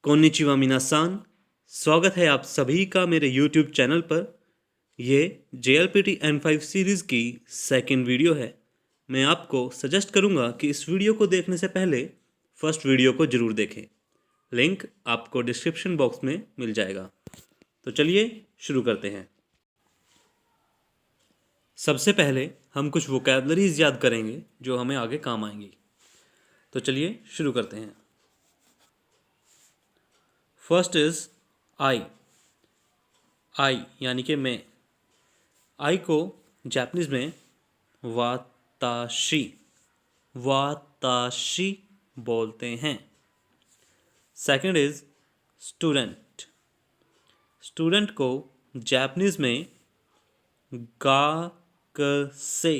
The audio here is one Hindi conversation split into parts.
कोन्निचिवा मिनासान, स्वागत है आप सभी का मेरे YouTube चैनल पर। ये JLPT N5 सीरीज़ की सेकंड वीडियो है। मैं आपको सजेस्ट करूँगा कि इस वीडियो को देखने से पहले फर्स्ट वीडियो को ज़रूर देखें। लिंक आपको डिस्क्रिप्शन बॉक्स में मिल जाएगा। तो चलिए शुरू करते हैं। सबसे पहले हम कुछ वोकैबलरीज याद करेंगे जो हमें आगे काम आएंगी। तो चलिए शुरू करते हैं। First is I. आई यानी कि मैं। आई को जापानीज में वाताशी वाताशी बोलते हैं। Second is student. स्टूडेंट को जापानीज में गाकसे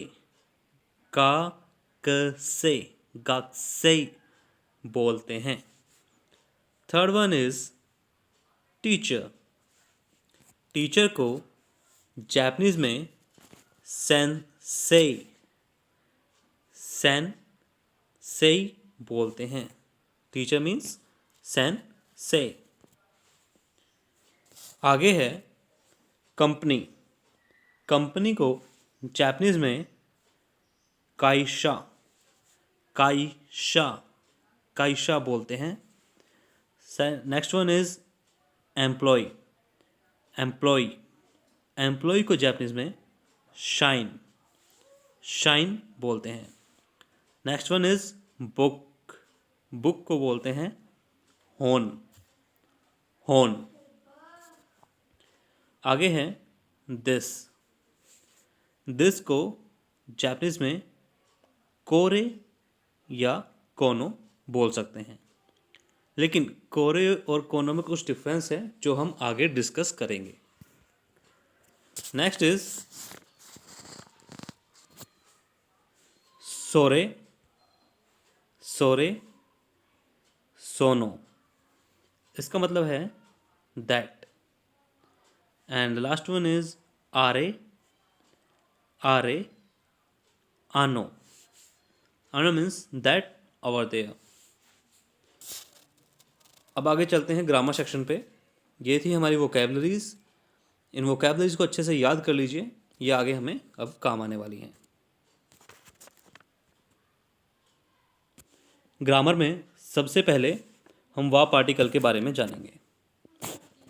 गाकसे गाकसे बोलते हैं। Third one is teacher. Teacher को जापानीज में सेंसेई सेंसेई बोलते हैं। Teacher means Sensei. आगे है कंपनी। कंपनी को जापानीज में काइशा काइशा काइशा बोलते हैं। Next one is employ. Employ employ को जापानीज में शाइन शाइन बोलते हैं। Next one is book. Book को बोलते हैं होन होन। आगे है दिस। दिस को जापानीज में कोरे या कोनो बोल सकते हैं, लेकिन कोरे और कोनो में कुछ डिफरेंस है जो हम आगे डिस्कस करेंगे। नेक्स्ट इज सोरे सोरे सोनो। इसका मतलब है that. And last one is आरे आरे आनो। आनो मीन्स दैट ओवर देयर। अब आगे चलते हैं ग्रामर सेक्शन पे। ये थी हमारी वोकैबलरीज। इन वोकैबलरीज को अच्छे से याद कर लीजिए, ये आगे हमें अब काम आने वाली हैं। ग्रामर में सबसे पहले हम वा पार्टिकल के बारे में जानेंगे।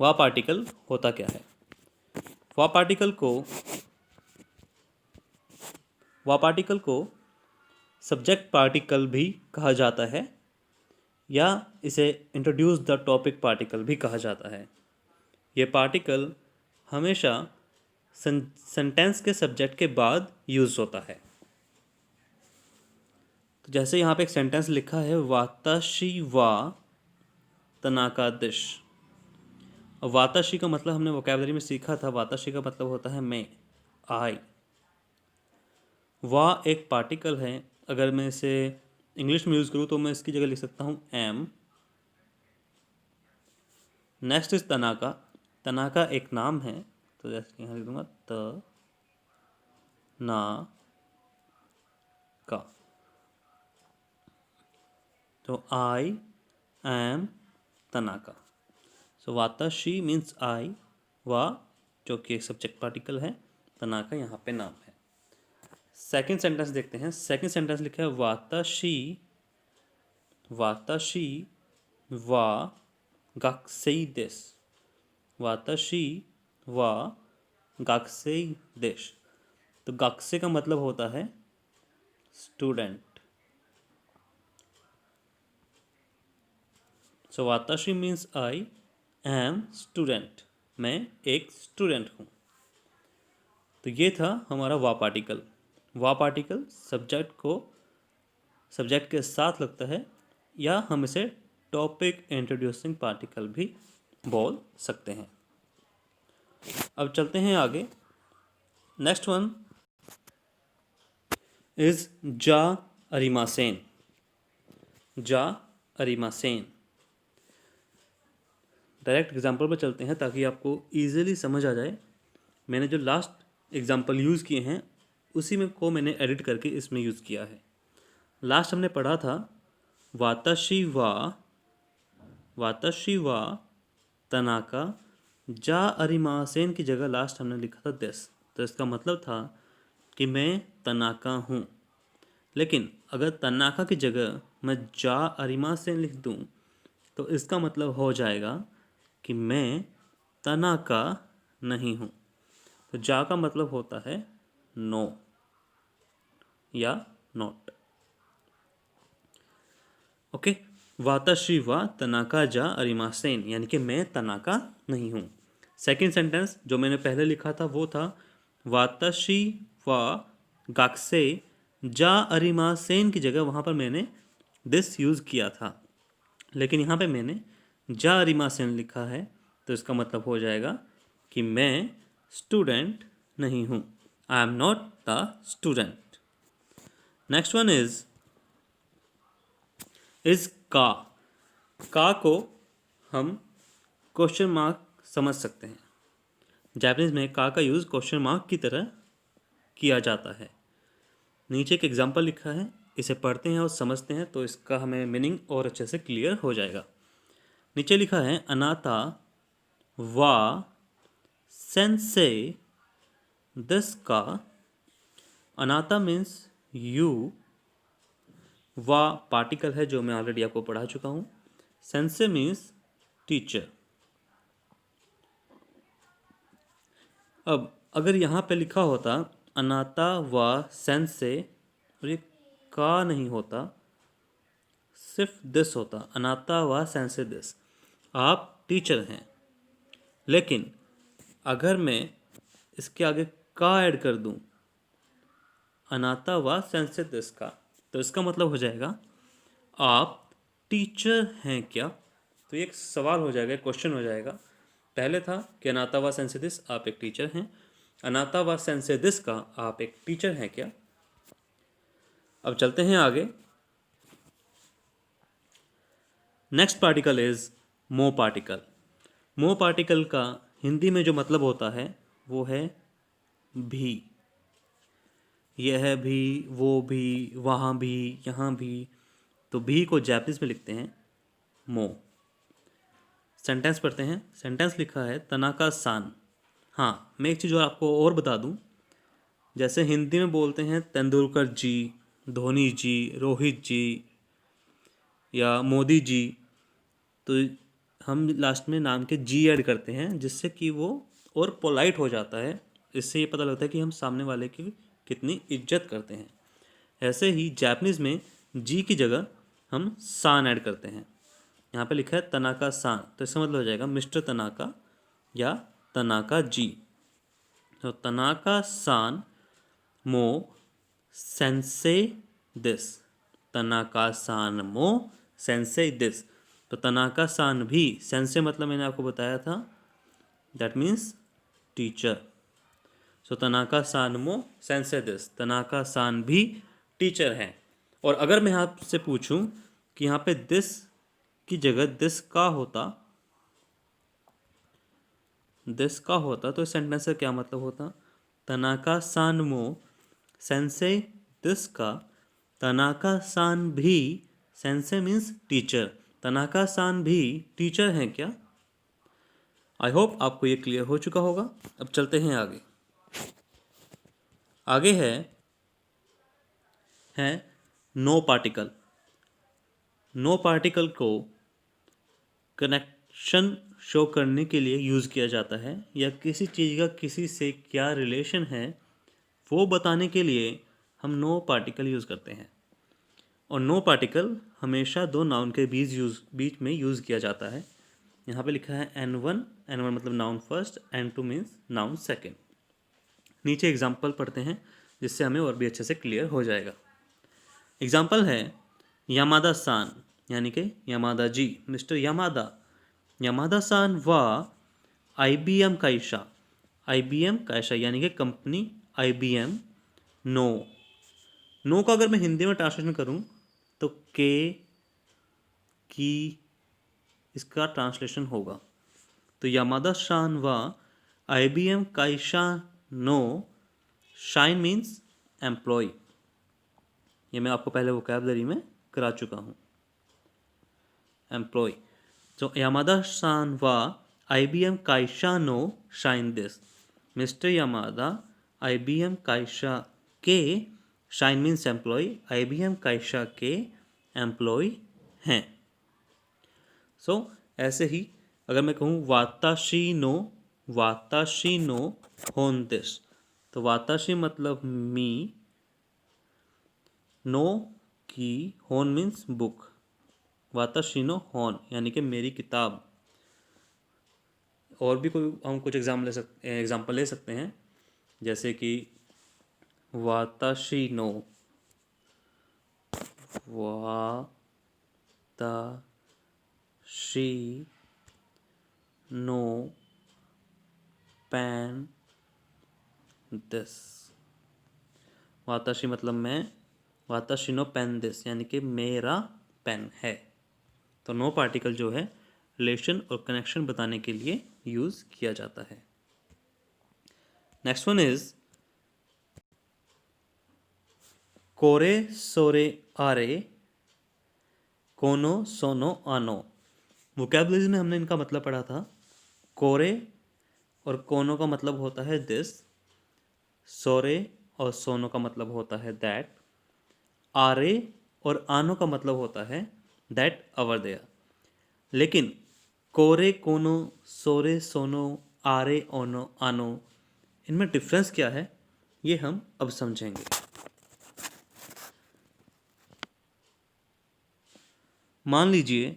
वा पार्टिकल होता क्या है? वा पार्टिकल को सब्जेक्ट पार्टिकल भी कहा जाता है, या इसे इंट्रोड्यूस द टॉपिक पार्टिकल भी कहा जाता है। ये पार्टिकल हमेशा सेंटेंस के सब्जेक्ट के बाद यूज़ होता है। तो जैसे यहाँ पे एक सेंटेंस लिखा है, वाताशी वा तनाका दिश। वाताशी का मतलब हमने वोकैबलरी में सीखा था। वाताशी का मतलब होता है मैं, आई। वा एक पार्टिकल है। अगर मैं इसे इंग्लिश में यूज़ करूँ तो मैं इसकी जगह लिख सकता हूँ M. Next is Tanaka. Tanaka एक नाम है, तो जैसे यहाँ लिख दूंगा त ना का। तो आई एम तनाका। सो वाताशी मीन्स आई। वा जो कि एक सब्जेक्ट पार्टिकल है, तनाका यहाँ पे नाम है। सेकंड सेंटेंस देखते हैं। सेकंड सेंटेंस लिखा है वाताशी वाताशी वा गाकुसेई देश। वाताशी वा गाकुसेई देश। तो गाकुसे का मतलब होता है स्टूडेंट। सो वाताशी मीन्स आई एम स्टूडेंट। मैं एक स्टूडेंट हूँ। तो ये था हमारा वा पार्टिकल। वा पार्टिकल सब्जेक्ट के साथ लगता है, या हम इसे टॉपिक इंट्रोड्यूसिंग पार्टिकल भी बोल सकते हैं। अब चलते हैं आगे। नेक्स्ट वन इज जा अरिमासेन। जा अरिमासेन। डायरेक्ट एग्जाम्पल पर चलते हैं ताकि आपको ईजिली समझ आ जाए। मैंने जो लास्ट एग्जाम्पल यूज़ किए हैं उसी में को मैंने एडिट करके इसमें यूज़ किया है। लास्ट हमने पढ़ा था वाताशी वा वाताशी वा तनाका जा अरिमासेन की जगह लास्ट हमने लिखा था दिस, तो इसका मतलब था कि मैं तनाका हूँ। लेकिन अगर तनाका की जगह मैं जा अरिमासेन लिख दूँ तो इसका मतलब हो जाएगा कि मैं तनाका नहीं हूँ। तो जा का मतलब होता है नो या नॉट। ओके, वाताशी वा तनाका जा अरिमासेन, यानी कि मैं तनाका नहीं हूँ। सेकंड सेंटेंस जो मैंने पहले लिखा था वो था वाताशी वा गाक्से जा अरिमासेन की जगह वहाँ पर मैंने दिस यूज़ किया था, लेकिन यहाँ पे मैंने जा अरिमासेन लिखा है, तो इसका मतलब हो जाएगा कि मैं स्टूडेंट नहीं हूँ। I am not the student. Next one is का को हम क्वेश्चन मार्क समझ सकते हैं। जापानीज में का यूज़ क्वेश्चन मार्क की तरह किया जाता है। नीचे एक एग्जाम्पल लिखा है, इसे पढ़ते हैं और समझते हैं तो इसका हमें मीनिंग और अच्छे से क्लियर हो जाएगा। नीचे लिखा है अनाता वा सेंसे दिस का। अनाता मीन्स यू, वा पार्टिकल है जो मैं ऑलरेडी आपको पढ़ा चुका हूँ। सेंसे मीन्स टीचर। अब अगर यहाँ पे लिखा होता अनाता वा सेंसे और ये का नहीं होता, सिर्फ दिस होता, अनाता वा सेंसे दिस, आप टीचर हैं। लेकिन अगर मैं इसके आगे का ऐड कर दूं अनाता वा सेंसे दिस का, तो इसका मतलब हो जाएगा आप टीचर हैं क्या। तो ये एक सवाल हो जाएगा, एक क्वेश्चन हो जाएगा। पहले था कि अनाता वा सेंसे दिस, आप एक टीचर हैं। अनाता वा सेंसे दिस का, आप एक टीचर हैं क्या। अब चलते हैं आगे। नेक्स्ट पार्टिकल इज मो पार्टिकल। मो पार्टिकल का हिंदी में जो मतलब होता है वो है भी। यह भी, वो भी, वहाँ भी, यहाँ भी। तो भी को जापानीज में लिखते हैं मो। सेंटेंस पढ़ते हैं। सेंटेंस लिखा है तनाका सान। हाँ, मैं एक चीज़ और आपको और बता दूं, जैसे हिंदी में बोलते हैं तेंदुलकर जी, धोनी जी, रोहित जी या मोदी जी, तो हम लास्ट में नाम के जी ऐड करते हैं जिससे कि वो और पोलाइट हो जाता है। इससे ये पता लगता है कि हम सामने वाले की कितनी इज्जत करते हैं। ऐसे ही जापानीज़ में जी की जगह हम सान ऐड करते हैं। यहाँ पे लिखा है तनाका सान, तो इसका मतलब हो जाएगा मिस्टर तनाका या तनाका जी। तो तनाका सान मो सेंसे दिस। तनाका सान मो सेंसे दिस। तो तनाका सान भी, सेंसे मतलब मैंने आपको बताया था that means teacher. So Tanaka सान मो सेंसे दिस, तनाका सान भी टीचर हैं। और अगर मैं आपसे पूछूं कि यहाँ पे दिस की जगह दिस का होता, दिस का होता, तो इस सेंटेंस का क्या मतलब होता। तनाका सान मो सेंसे दिस का, तनाका सान भी, सेंसे मीन्स टीचर, तनाका सान भी टीचर हैं क्या। आई होप आपको ये क्लियर हो चुका होगा। अब चलते हैं आगे। आगे है नो पार्टिकल। नो पार्टिकल को कनेक्शन शो करने के लिए यूज़ किया जाता है, या किसी चीज़ का किसी से क्या रिलेशन है वो बताने के लिए हम नो पार्टिकल यूज़ करते हैं। और नो पार्टिकल हमेशा दो नाउन के बीच में यूज़ किया जाता है। यहाँ पे लिखा है N1, N1 मतलब noun first, N2 means noun second. नीचे एग्जाम्पल पढ़ते हैं जिससे हमें और भी अच्छे से क्लियर हो जाएगा। एग्जाम्पल है यामादा सान, यानी कि यामादा जी, मिस्टर यामादा। यामादा सान वा IBM काइशा। IBM काइशा यानी कि कंपनी IBM नो। नो का अगर मैं हिंदी में ट्रांसलेशन करूं तो के की इसका ट्रांसलेशन होगा। तो यामादा शान वा IBM काइशा नो, शाइन मीन्स एम्प्लॉय। ये मैं आपको पहले वोकैबलरी में करा चुका हूँ, employ. So Yamada-san wa IBM Kaisha no Shine this. Mr. Yamada IBM Kaisha के शाइन मीन्स एम्प्लॉय IBM काइशा के एम्प्लॉय हैं. सो ऐसे ही अगर मैं कहूँ वाताशी नो होन दिस, तो वाताशी मतलब मी, नो की होन मीन्स बुक, वाताशी नो होन यानी कि मेरी किताब. और भी कोई हम कुछ एग्जाम्पल ले सकते हैं, जैसे कि वाताशी नो पेन दिस. वाताशी मतलब मैं, वाताशी नो पेन दिस यानी कि मेरा पेन है. तो नो पार्टिकल जो है रिलेशन और कनेक्शन बताने के लिए यूज किया जाता है. नेक्स्ट वन इज कोरे सोरे आरे कोनो सोनो आनो. वोकैबुलरी में हमने इनका मतलब पढ़ा था. कोरे और कोनो का मतलब होता है दिस, सोरे और सोनो का मतलब होता है दैट, आरे और आनो का मतलब होता है दैट अवर देयर. लेकिन कोरे कोनो सोरे सोनो आरे ओनो आनो, इनमें डिफरेंस क्या है ये हम अब समझेंगे. मान लीजिए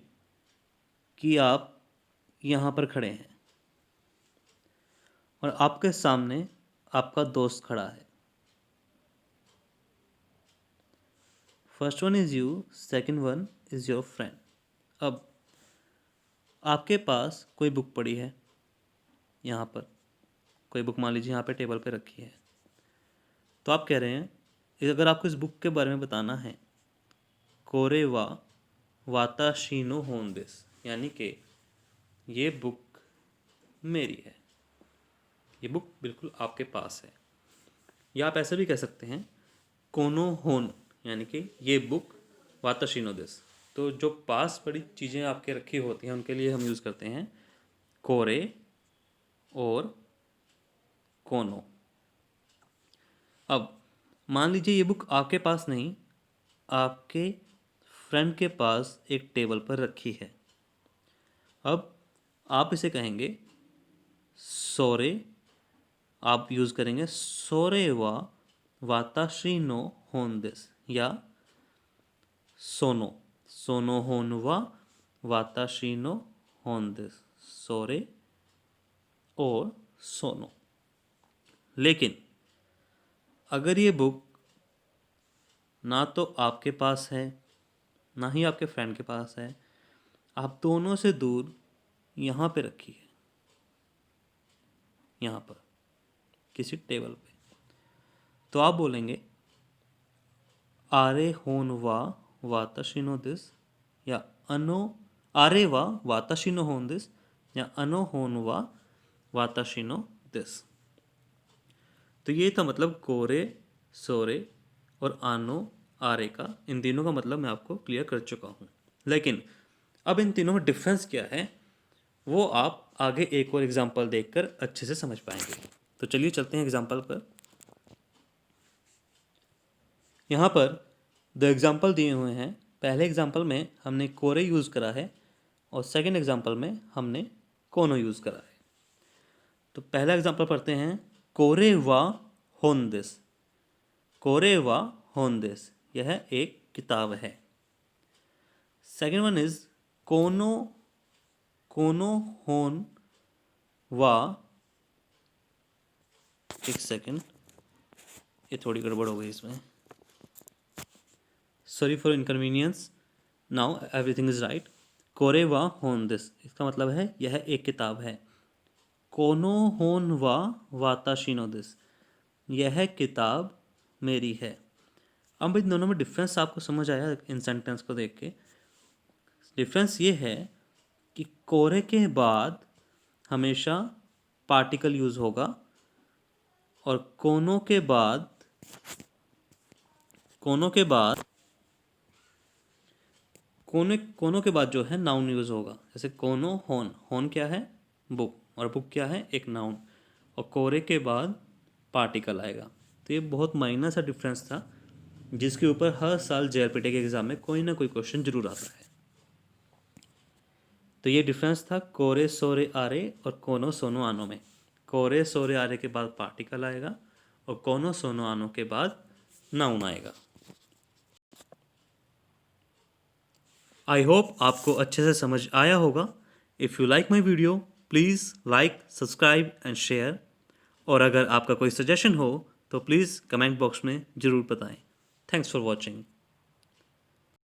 कि आप यहाँ पर खड़े हैं और आपके सामने आपका दोस्त खड़ा है. First one is you, second one is your friend. अब आपके पास कोई बुक पड़ी है, यहाँ पर कोई बुक मान लीजिए यहाँ पे टेबल पे रखी है. तो आप कह रहे हैं अगर आपको इस बुक के बारे में बताना है, कोरे वा वाताशीनो होन दिस, यानी कि ये बुक मेरी है, ये बुक बिल्कुल आपके पास है. या आप ऐसे भी कह सकते हैं कोनो होन, यानी कि ये बुक वाताशीनो दिस. तो जो पास पड़ी चीज़ें आपके रखी होती हैं उनके लिए हम यूज़ करते हैं कोरे और कोनो. अब मान लीजिए ये बुक आपके पास नहीं, आपके फ्रेंड के पास एक टेबल पर रखी है. अब आप इसे कहेंगे सोरे, आप यूज़ करेंगे सोरे वा वाताशी नो होन दिस, या सोनो सोनो होन वा वाताशी नो होन दिस, सोरे और सोनो. लेकिन अगर ये बुक ना तो आपके पास है ना ही आपके फ्रेंड के पास है, आप दोनों से दूर यहाँ पे रखी है, यहाँ पर किसी टेबल पे, तो आप बोलेंगे आरे होन वा वाताशिनो दिस, या अनो आरे वा वाताशिनो होन दिस, या अनो होन वा वाताशिनो दिस. तो ये था मतलब कोरे, सोरे और आनो, आरे का. इन तीनों का मतलब मैं आपको क्लियर कर चुका हूँ. लेकिन अब इन तीनों में डिफरेंस क्या है वो आप आगे एक और एग्जांपल देखकर अच्छे से समझ पाएंगे. तो चलिए चलते हैं एग्जांपल पर. यहाँ पर दो एग्जांपल दिए हुए हैं. पहले एग्जांपल में हमने कोरे यूज़ करा है और सेकंड एग्जांपल में हमने कोनो यूज़ करा है. तो पहला एग्जांपल पढ़ते हैं. कोरे वा होन दिस, कोरे वा होन दिस, यह एक किताब है. सेकंड वन इज कोनो कोनो होन वा, एक सेकंड ये थोड़ी गड़बड़ हो गई इसमें, sorry for inconvenience. Now everything is right. कोरे वा होन दिस, इसका मतलब है यह एक किताब है. कोनो होन वा वाताशिनो दिस, यह किताब मेरी है. अब इन दोनों में डिफरेंस आपको समझ आया इन सेंटेंस को देख के. डिफरेंस ये है कि कोरे के बाद हमेशा पार्टिकल यूज होगा और कोनो के बाद कोने कोनों के बाद जो है नाउन यूज़ होगा। जैसे कोनो होन, होन क्या है? बुक, और बुक क्या है? एक नाउन। और कोरे के बाद पार्टिकल आएगा। तो ये बहुत माइनर सा डिफरेंस था जिसके ऊपर हर साल JLPT के एग्ज़ाम में कोई ना कोई क्वेश्चन जरूर आता है। तो ये डिफरेंस था कोरे सोरे आरे और कोनो सोनो आनो में। कोरे सोरे आरे के बाद पार्टिकल आएगा और कोनो सोनो आनो के बाद नाउन आएगा। आई होप आपको अच्छे से समझ आया होगा। If you like my video please like, subscribe and share. और अगर आपका कोई सजेशन हो तो प्लीज़ कमेंट बॉक्स में ज़रूर बताएं। Thanks for watching.